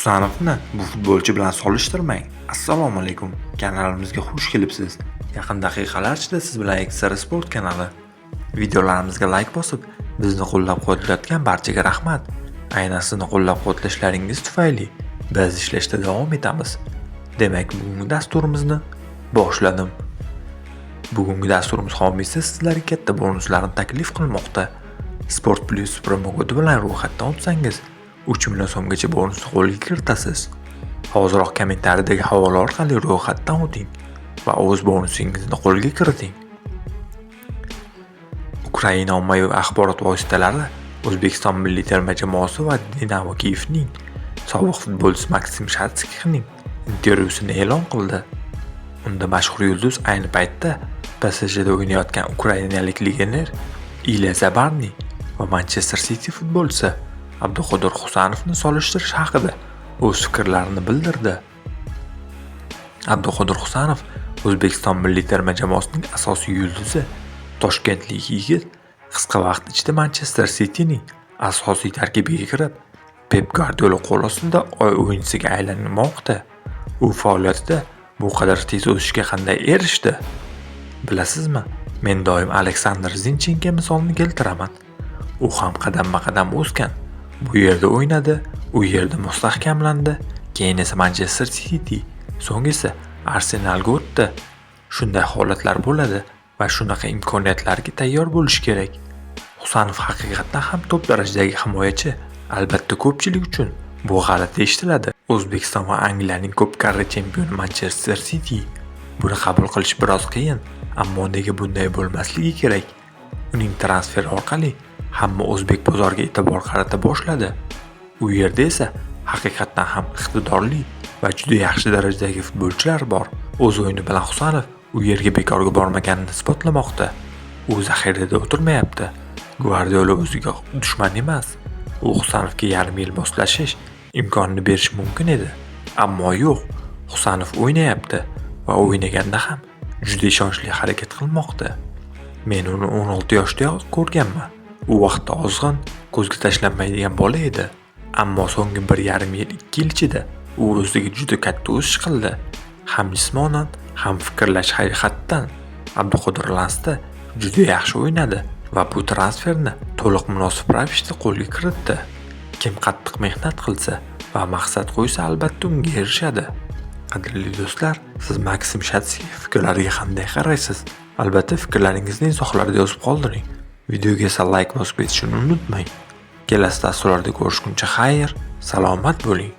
Husanovni bu futbolchi bilan solishtirmang. Assalomu alaykum. Kanalimizga xush kelibsiz. Yaqin daqiqalar ichida siz bilan Xtra Sport kanali. Videolarimizga like bosib, bizni qo'llab-quvvatlayotgan barchaga rahmat. Aynan sizni qo'llab-quvvatlashlaringiz tufayli biz ishlashda davom etamiz. Demak, bugungi dasturimizni boshladim. Bugungi dasturimiz homiysi sizlarga katta bonuslarni taklif qilmoqda. Sport Plus promo kodi bilan ro'yxatdan o'tsangiz 3 million so'mgacha bonusni qo'lga kiritasiz. Hoziroq kommentariyadagi havola orqali ro'yxatdan o'ting va o'z bonusingizni qo'lga kiriting. Ukraina ommaviy axborot vositalari O'zbekiston milliy terma jamoasi va Dinamo Kiyevning sobiq futbolchisi Maksim Shatskixning intervyusini e'lon qildi. Unda mashhur yulduz ayni paytda PSJda o'ynayotgan ukrainalik legioner Ilya Zabarni va Manchester City futbolchisi Abduqodir Husanovni solishtirish haqida o'z fikrlarini bildirdi. Abduqodir Husanov O'zbekiston milliy terma jamoasining asosiy yulduzi. Toshkentlik yigit qisqa vaqt ichida Manchester City'ning asosiy tarkibiga kirib, Pep Guardiola qo'l ostida o'yinchisiga aylanmoqda. U faoliyatida bu qadar tez o'sishga qanday erishdi? Bilasizmi? Men doim Aleksandr Zinchenko misolini keltiraman. U ham qadamma-qadam o'sgan. Bu yerda o'ynadi, u yerda mustahkamlandi, keyin esa Manchester City, so'ng esa Arsenalga o'tdi. Shunday holatlar bo'ladi va shunaqa imkoniyatlarga tayyor bo'lish kerak. Husanov haqiqatan ham top darajadagi himoyachi. Albatta ko'pchilik uchun bu g'alati eshitiladi. O'zbekiston va Angliyaning ko'p karra chempioni Manchester City. Buni qabul qilish biroz qiyin, ammo nega bunday bo'lmasligi kerak? Uning transferi orqali hamma o'zbek bozoriga e'tibor qarata boshladi. U yerda esa haqiqatan ham iqtidorli va juda yaxshi darajadagi futbolchilar bor. O'z o'yini bilan Husanov u yerga bekorga bormaganini isbotlamoqda. U zaxirada o'tirmayapti. Guardiola o'ziga dushman emas. U Husanovga yarim yil moslashish imkonini berish mumkin edi. Ammo yo'q. Husanov o'ynayapti va o'ynaganda ham juda ishonchli harakat qilmoqda. Men uni 16 yoshda ko'rganman. U vaqtda ozg'in, ko'zga tashlanmaydigan bola edi. Ammo so'nggi 1,5 yil, 2 yil ichida u o'ziga juda katta o'sish qildi. Ham jismonan, ham fikrlash haqiqatdan. Abduqodir Lansda juda yaxshi o'ynadi va bu transferni to'liq munosib ravishda qo'lga kiritdi. Kim qattiq mehnat qilsa va maqsad qo'ysa, albatta unga erishadi. Qadrli do'stlar, siz Maksim Shatskix fikrlariga qanday qaraysiz? Albatta fikrlaringizni izohlarda yozib qoldiring. Videoga esa like bosib ketishni unutmang. Kelasi dasturlarda ko'rishguncha xayr, salomat bo'ling.